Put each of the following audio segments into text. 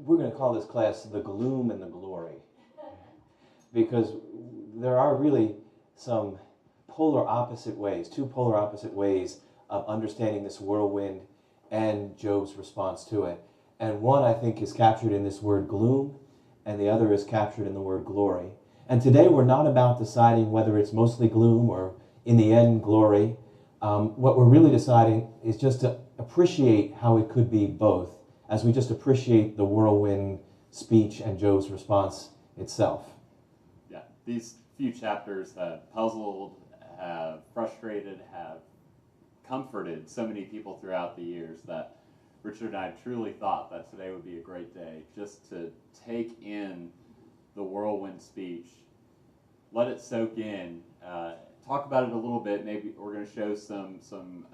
we're going to call this class the gloom and the glory, because there are really some two polar opposite ways of understanding this whirlwind and Job's response to it. And one, I think, is captured in this word gloom, and the other is captured in the word glory. And today we're not about deciding whether it's mostly gloom or, in the end, glory. What we're really deciding is just to appreciate how it could be both, as we just appreciate the whirlwind speech and Job's response itself. Yeah, these few chapters have puzzled, have frustrated, have comforted so many people throughout the years that Richard and I truly thought that today would be a great day just to take in the whirlwind speech, let it soak in, talk about it a little bit. Maybe we're going to show some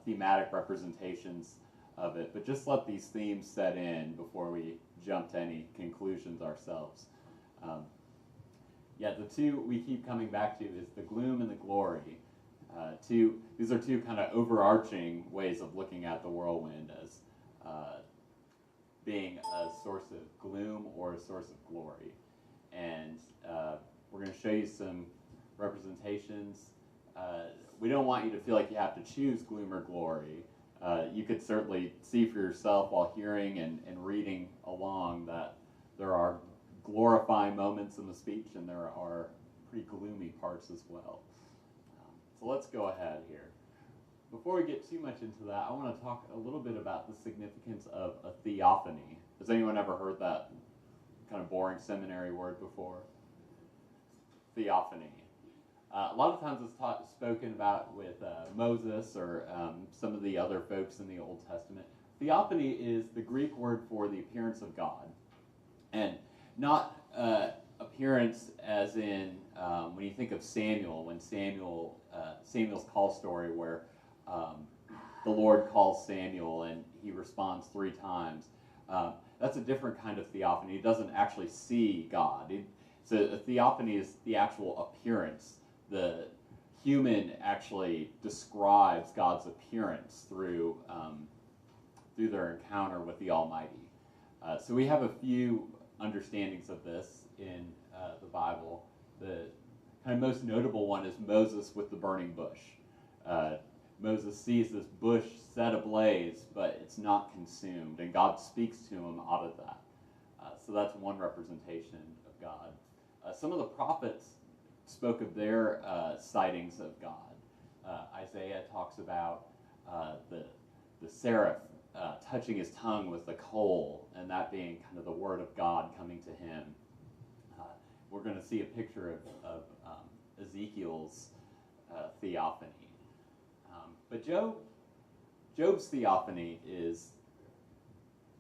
thematic representations of it, but just let these themes set in before we jump to any conclusions ourselves. The two we keep coming back to is the gloom and the glory. These are two kind of overarching ways of looking at the whirlwind as being a source of gloom or a source of glory. And we're going to show you some representations. We don't want you to feel like you have to choose gloom or glory. You could certainly see for yourself while hearing and reading along that there are glorifying moments in the speech and there are pretty gloomy parts as well. So let's go ahead here. Before we get too much into that, I want to talk a little bit about the significance of a theophany. Has anyone ever heard that kind of boring seminary word before? Theophany. A lot of times it's spoken about with Moses or some of the other folks in the Old Testament. Theophany is the Greek word for the appearance of God. And not appearance as in when you think of Samuel, when Samuel's call story where the Lord calls Samuel and he responds 3 times. That's a different kind of theophany. He doesn't actually see God. So a theophany is the actual appearance. The human actually describes God's appearance through their encounter with the Almighty. So we have a few understandings of this in the Bible. The kind of most notable one is Moses with the burning bush. Moses sees this bush set ablaze, but it's not consumed, and God speaks to him out of that. So that's one representation of God. Some of the prophets spoke of their sightings of God. Isaiah talks about the seraph touching his tongue with the coal, and that being kind of the word of God coming to him. We're going to see a picture of Ezekiel's theophany. But Job's theophany is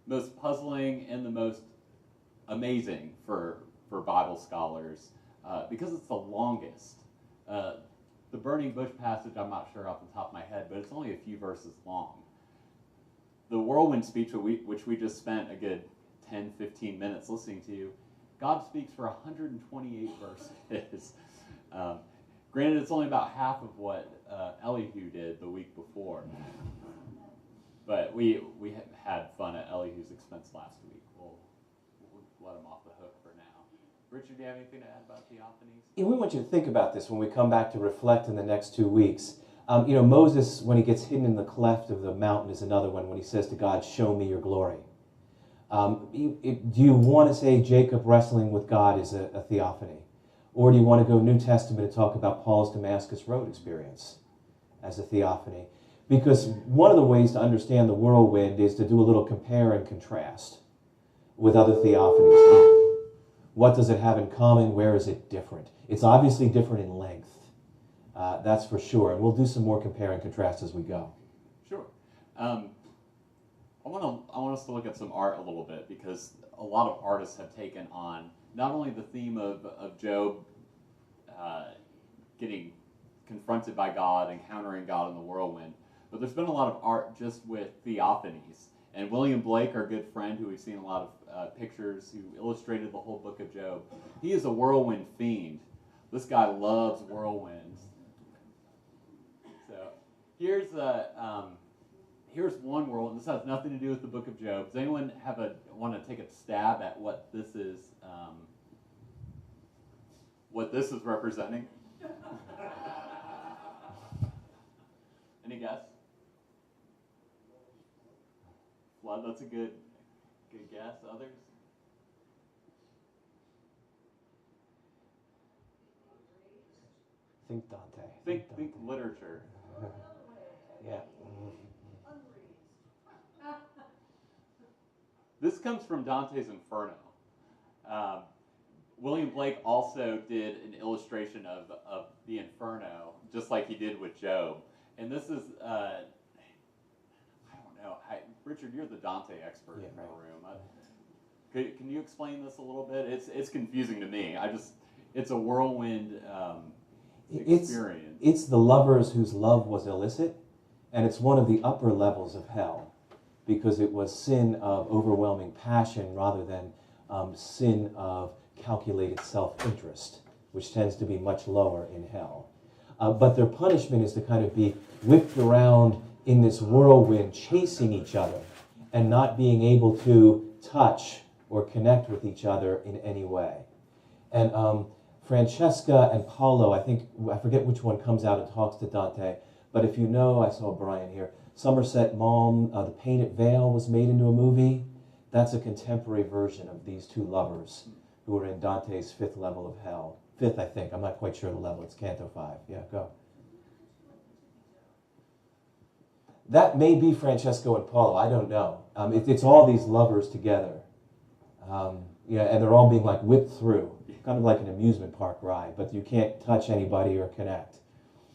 most puzzling and the most amazing for Bible scholars because it's the longest. The burning bush passage, I'm not sure off the top of my head, but it's only a few verses long. The whirlwind speech, which we just spent a good 10, 15 minutes listening to, God speaks for 128 verses. Granted, it's only about half of what Elihu did the week before. But we had fun at Elihu's expense last week. We'll let him off the hook for now. Richard, do you have anything to add about theophanies? Yeah, we want you to think about this when we come back to reflect in the next 2 weeks. Moses, when he gets hidden in the cleft of the mountain, is another one when he says to God, "Show me your glory." Do you want to say Jacob wrestling with God is a theophany? Or do you want to go New Testament and talk about Paul's Damascus Road experience as a theophany? Because one of the ways to understand the whirlwind is to do a little compare and contrast with other theophanies. What does it have in common? Where is it different? It's obviously different in length. That's for sure. And we'll do some more compare and contrast as we go. Sure. I want us to look at some art a little bit because a lot of artists have taken on not only the theme of Job getting confronted by God, encountering God in the whirlwind, but there's been a lot of art just with theophanies. And William Blake, our good friend, who we've seen a lot of pictures, who illustrated the whole book of Job, he is a whirlwind fiend. This guy loves whirlwinds. So here's here's one world, and this has nothing to do with the Book of Job. Does anyone want to take a stab at what this is? What this is representing? Any guess? Flood. That's a good guess. Others? Think Dante. Think literature. Yeah. This comes from Dante's Inferno. William Blake also did an illustration of the Inferno, just like he did with Job. And this is, I don't know, Richard, you're the Dante expert in the room. Can you explain this a little bit? It's confusing to me. It's a whirlwind experience. It's the lovers whose love was illicit, and it's one of the upper levels of hell, because it was sin of overwhelming passion rather than sin of calculated self-interest, which tends to be much lower in hell. But their punishment is to kind of be whipped around in this whirlwind, chasing each other, and not being able to touch or connect with each other in any way. And Francesca and Paolo, I forget which one comes out and talks to Dante, but if you know, I saw Brian here, Somerset Maugham, The Painted Veil was made into a movie. That's a contemporary version of these two lovers who are in Dante's fifth level of hell. Fifth, I think. I'm not quite sure the level. It's Canto 5. Yeah, go. That may be Francesco and Paolo. I don't know. It's all these lovers together. Yeah, and they're all being like whipped through, kind of like an amusement park ride, but you can't touch anybody or connect.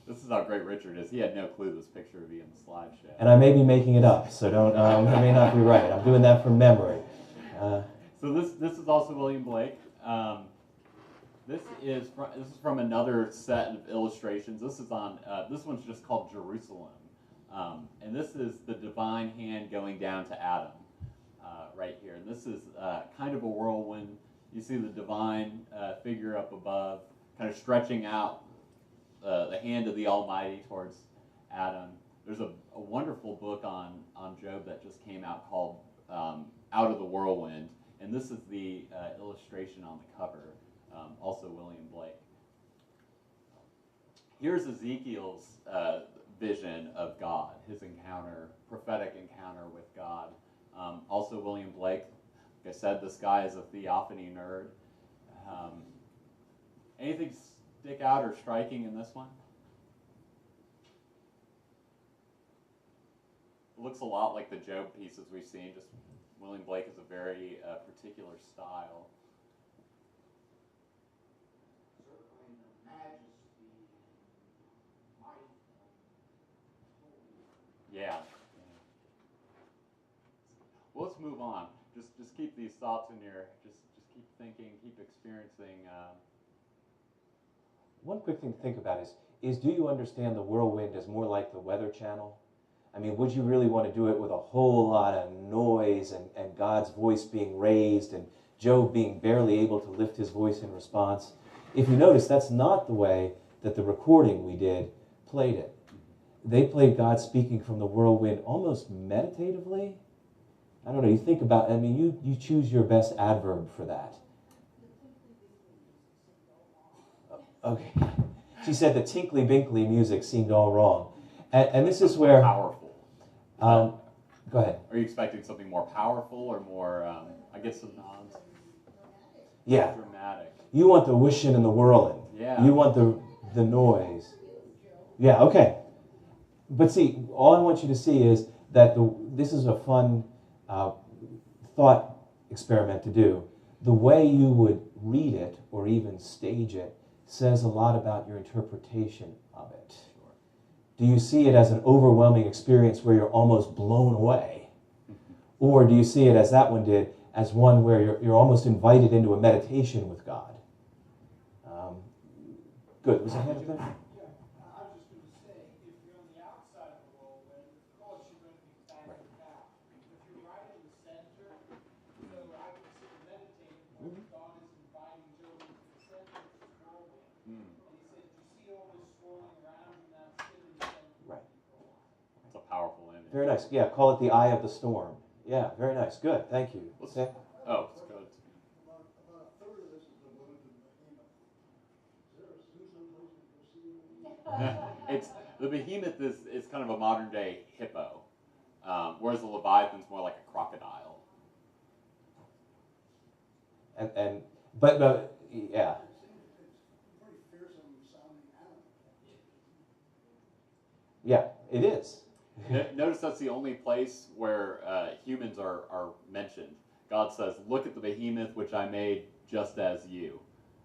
This is how great Richard is. He had no clue this picture would be in the slideshow. And I may be making it up, so don't. I may not be right. I'm doing that from memory. So this is also William Blake. This is from another set of illustrations. This is on. This one's just called Jerusalem, and this is the divine hand going down to Adam, right here. And this is kind of a whirlwind. You see the divine figure up above, kind of stretching out the hand of the Almighty towards Adam. There's a wonderful book on Job that just came out called Out of the Whirlwind, and this is the illustration on the cover, also William Blake. Here's Ezekiel's vision of God, his encounter, prophetic encounter with God. Also William Blake. Like I said, this guy is a theophany nerd. Anything stick out or striking in this one? It looks a lot like the Job pieces we've seen, just William Blake is a very particular style. Certainly the majesty and might and holiness. Yeah. Well, let's move on. Just keep these thoughts in your, just keep thinking, keep experiencing. One quick thing to think about is do you understand the whirlwind as more like the Weather Channel? I mean, would you really want to do it with a whole lot of noise and God's voice being raised and Job being barely able to lift his voice in response? If you notice, that's not the way that the recording we did played it. They played God speaking from the whirlwind almost meditatively. I don't know, you think about, I mean, you choose your best adverb for that. Okay. She said the tinkly binkly music seemed all wrong. And this is where... Powerful. Go ahead. Are you expecting something more powerful or more, I guess some nods? Yeah. Dramatic. You want the whooshing and the whirling. Yeah. You want the noise. Yeah, okay. But see, all I want you to see is that this is a fun thought experiment to do. The way you would read it or even stage it says a lot about your interpretation of it. Sure. Do you see it as an overwhelming experience where you're almost blown away? Or do you see it, as that one did, as one where you're almost invited into a meditation with God? Good. Was that hand up there? Yeah, I was just going to say, if you're on the outside of the whirlwind, of course you're going to be banging about. If you're right in the center, so I can sit and meditate when God is inviting Job into the center of the whirlwind. And he said, you see all this swirling around and now sit in the center. Right. It's a powerful image. Very nice. Yeah, call it the eye of the storm. Yeah, very nice. Good. Thank you. Let's- Sam? Oh, it's good. About a third of this is the wound in Behemoth. Is there a zoo someplace we can see it? It's the behemoth is kind of a modern day hippo, whereas the leviathan's more like a crocodile. But yeah. It's a pretty fearsome sounding animal. Yeah, it is. Notice that's the only place where humans are mentioned. God says, "Look at the behemoth which I made just as you."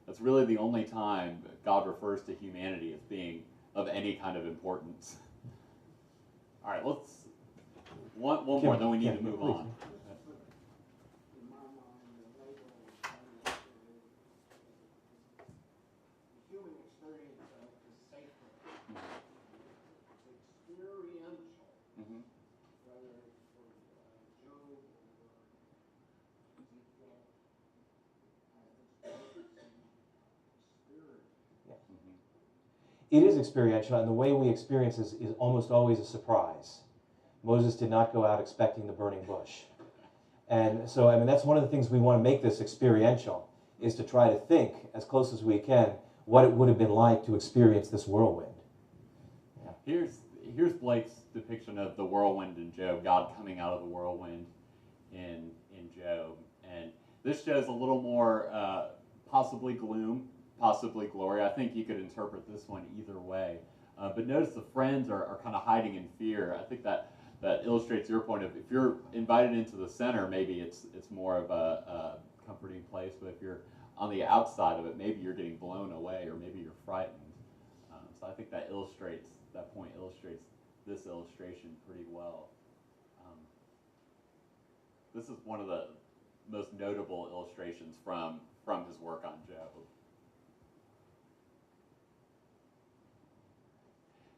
That's really the only time God refers to humanity as being of any kind of importance. All right, let's one Kim, more, then we need Kim, to move please. on. In my mind, the label is kind of the human experience is sacred. It's experiential, Mhm. whether it's for Job or Ezekiel. Experience. It is experiential, and the way we experience is almost always a surprise. Moses did not go out expecting the burning bush. And so, I mean, that's one of the things we want to make this experiential, is to try to think, as close as we can, what it would have been like to experience this whirlwind. Here's Blake's depiction of the whirlwind in Job, God coming out of the whirlwind in Job. And this shows a little more possibly gloom, possibly glory. I think you could interpret this one either way. But notice the friends are kind of hiding in fear. I think that illustrates your point of, if you're invited into the center, maybe it's more of a comforting place. But if you're on the outside of it, maybe you're getting blown away, or maybe you're frightened. So I think that point illustrates this illustration pretty well. This is one of the most notable illustrations from his work on Job.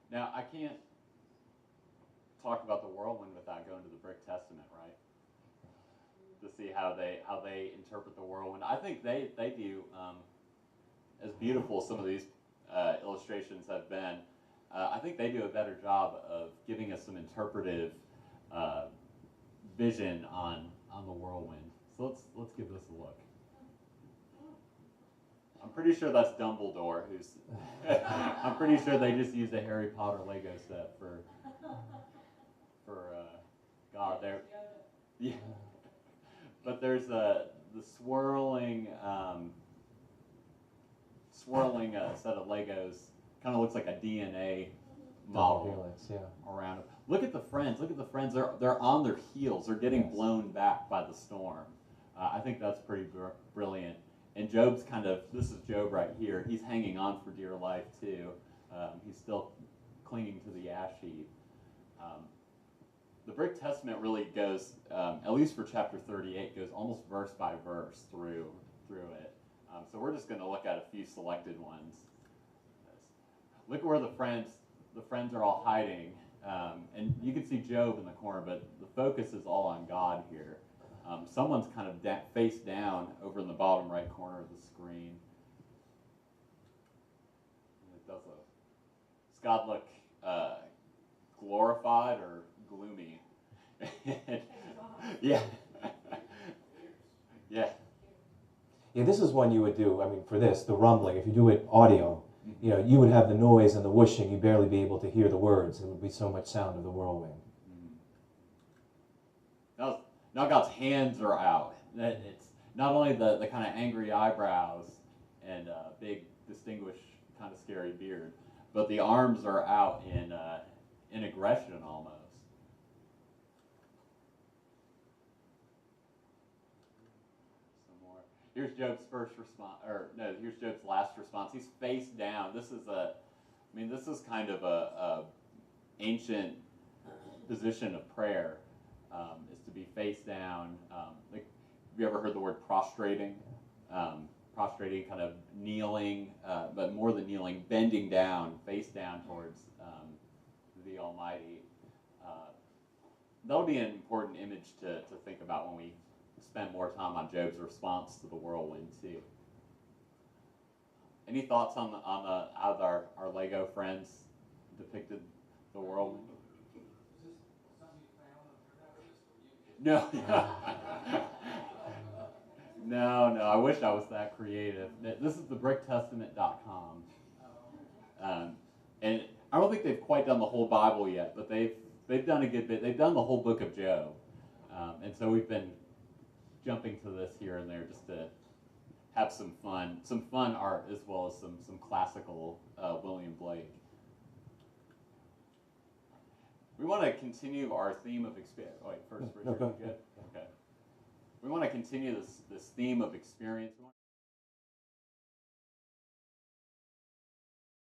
Now, I can't talk about the whirlwind without going to the Brick Testament, right? To see how they interpret the whirlwind. I think they do, as beautiful as some of these illustrations have been, I think they do a better job of giving us some interpretive vision on the whirlwind. So let's give this a look. I'm pretty sure that's Dumbledore, who's. I'm pretty sure they just used a Harry Potter Lego set for God there. Yeah, but there's the swirling set of Legos. Kind of looks like a DNA model Helix, yeah. around them. Look at the friends. Look at the friends. They're on their heels. They're getting Yes. blown back by the storm. I think that's pretty brilliant. And Job's this is Job right here. He's hanging on for dear life too. He's still clinging to the ash heap. The Brick Testament really goes, at least for chapter 38, goes almost verse by verse through it. So we're just going to look at a few selected ones. Look at where the friends are all hiding, and you can see Job in the corner, but the focus is all on God here. Someone's kind of face down over in the bottom right corner of the screen. And does God look glorified or gloomy? Yeah. Yeah. Yeah, this is one you would do, I mean, for this, the rumbling, if you do it audio, you know, you would have the noise and the whooshing, you'd barely be able to hear the words. It would be so much sound of the whirlwind. Now God's hands are out. It's not only the kind of angry eyebrows and big, distinguished, kind of scary beard, but the arms are out in aggression almost. Some more. Here's Job's first response, here's Job's last response. He's face down. This is kind of a ancient position of prayer. Is to be face down. Have you ever heard the word prostrating? Prostrating, kind of kneeling, but more than kneeling, bending down, face down towards the Almighty. That'll be an important image to think about when we spend more time on Job's response to the whirlwind too. Any thoughts on how our Lego friends depicted the whirlwind? Is this something No. No, I wish I was that creative. This is thebricktestament.com. And I don't think they've quite done the whole Bible yet, but they've done a good bit. They've done the whole book of Job. And so we've been jumping to this here and there just to have some fun art as well as some classical William Blake. We want to continue our theme of experience. Oh, wait, first, No, Richard, go you good? Okay. We want to continue this theme of experience.